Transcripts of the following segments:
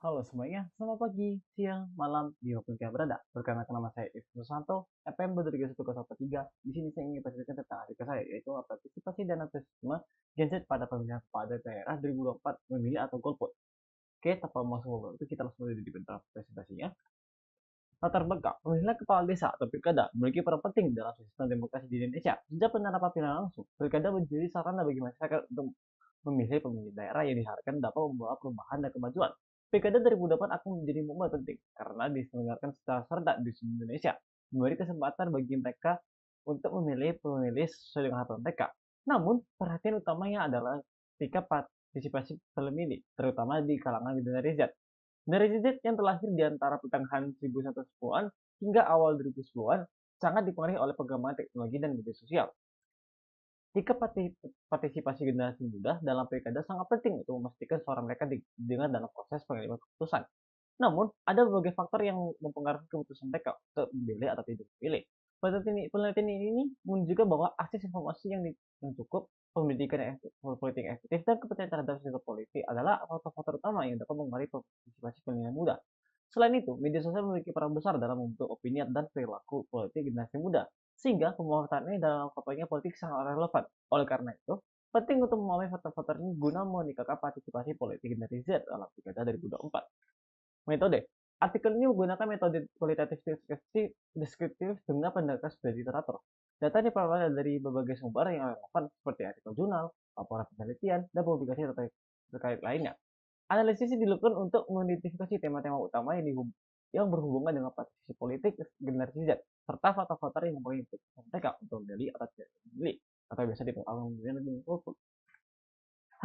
Halo semuanya, selamat pagi, siang, malam, di waktu yang berada. Perkenalkan nama saya Ibnu Susanto, FM 231043. Di sini saya ingin bercerita tentang artikel saya, yaitu partisipasi dan antusiasme Gen Z pada pemilihan kepala daerah 2024 memilih atau golput. Oke, tanpa masuk ke itu kita langsung di bentar presentasinya. Latar belakang, pemilihan kepala desa atau pilkada memiliki peran penting dalam sistem demokrasi di Indonesia. Sejak penerapan pilihan langsung, pilkada menjadi sarana bagi masyarakat untuk memilih pemimpin daerah yang diharapkan dapat membawa perubahan dan kemajuan. Pilkada 2008 akan menjadi momen penting karena diselenggarakan secara serentak di seluruh Indonesia, memberi kesempatan bagi mereka untuk memilih pemilih sesuai dengan harapan mereka. Namun, perhatian utamanya adalah ketika partisipasi pemilih, terutama di kalangan generasi Z. Generasi Z yang terlahir di antara pertengahan 1910-an hingga awal 2010-an sangat dipengaruhi oleh perkembangan teknologi dan media sosial. Jika partisipasi generasi muda dalam pilkada sangat penting untuk memastikan suara mereka didengar dalam proses pengambilan keputusan. Namun, ada berbagai faktor yang mempengaruhi keputusan mereka untuk memilih atau tidak memilih. Penelitian ini menunjukkan bahwa akses informasi yang cukup, pendidikan yang politik yang efektif, dan kepercayaan terhadap sistem politik adalah faktor-faktor utama yang dapat mempengaruhi partisipasi pemilihan muda. Selain itu, media sosial memiliki peran besar dalam membentuk opini dan perilaku politik generasi muda, sehingga pemanfaatannya dalam kampanye politik sangat relevan. Oleh karena itu, penting untuk memahami faktor-faktor ini guna meningkatkan partisipasi politik generasi Z dalam pilkada 2024. Metode. Artikel ini menggunakan metode kualitatif deskriptif dengan pendekatan sudah literatur. Data diperoleh dari berbagai sumber yang relevan seperti artikel jurnal, laporan penelitian, dan publikasi terkait lainnya. Analisis ini dilakukan untuk mengidentifikasi tema-tema utama yang berhubungan dengan partisipasi politik generasi Z, serta faktor-faktor yang mempengaruhi mereka untuk memilih atau tidak memilih, atau biasa dipanggil memilih.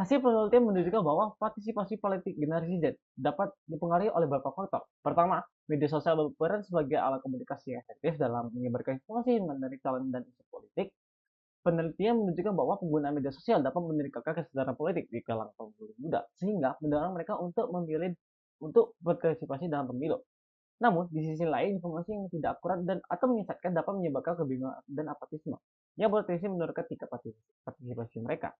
Hasil penelitian menunjukkan bahwa partisipasi politik generasi Z dapat dipengaruhi oleh beberapa faktor. Pertama, media sosial berperan sebagai alat komunikasi yang efektif dalam menyebarkan informasi mengenai calon dan isu politik. Penelitian menunjukkan bahwa penggunaan media sosial dapat meningkatkan kesadaran politik di kalangan pemilih muda, sehingga mendorong mereka untuk berpartisipasi dalam pemilu. Namun, di sisi lain, informasi yang tidak akurat dan atau menyesatkan dapat menyebabkan kebingungan dan apatisme, yang berpotensi menurunkan tingkat partisipasi mereka.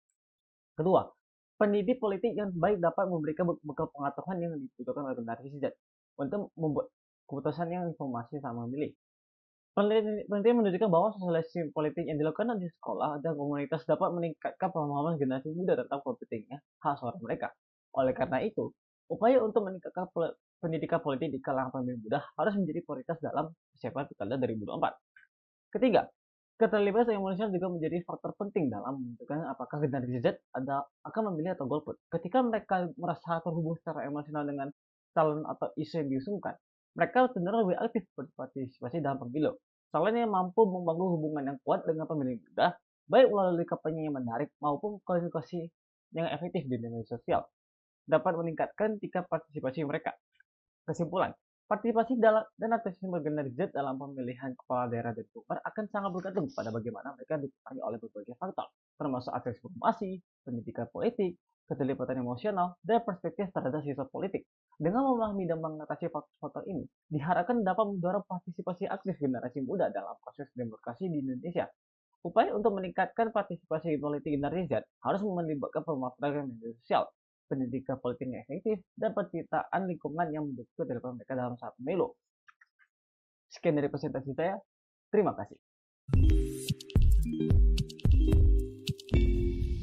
Kedua, pendidik politik yang baik dapat memberikan bekal pengetahuan yang dibutuhkan oleh generasi Z untuk membuat keputusan yang informasi sama memilih. Penelitian menunjukkan bahwa sosialisasi politik yang dilakukan di sekolah dan komunitas dapat meningkatkan pemahaman generasi muda tentang pentingnya hak suara mereka. Oleh karena itu, upaya untuk meningkatkan pendidikan politik di kalangan pemilih muda harus menjadi prioritas dalam persiapan pilkada 2024. Ketiga, keterlibatan emosional juga menjadi faktor penting dalam menentukan apakah generasi Z akan memilih atau golput. Ketika mereka merasa terhubung secara emosional dengan calon atau isu yang diusungkan, mereka cenderung lebih aktif berpartisipasi dalam pemilu. Calon yang mampu membangun hubungan yang kuat dengan pemilih muda, baik melalui kampanye yang menarik maupun komunikasi yang efektif di media sosial, dapat meningkatkan tingkat partisipasi mereka. Kesimpulan, partisipasi dan antusiasme generasi Z dalam pemilihan kepala daerah dan gubernur akan sangat bergantung pada bagaimana mereka dipengaruhi oleh berbagai faktor, termasuk akses informasi, pendidikan politik, keterlibatan emosional, dan perspektif terhadap sistem politik. Dengan memahami dan mengatasi faktor-faktor ini, diharapkan dapat mendorong partisipasi aktif generasi muda dalam proses demokrasi di Indonesia. Upaya untuk meningkatkan partisipasi politik generasi Z harus melibatkan pemanfaatan media sosial, pendidikan politik yang efektif, dan penciptaan lingkungan yang mendukung keterlibatan mereka dalam saat pemilu. Sekian dari presentasi saya. Terima kasih.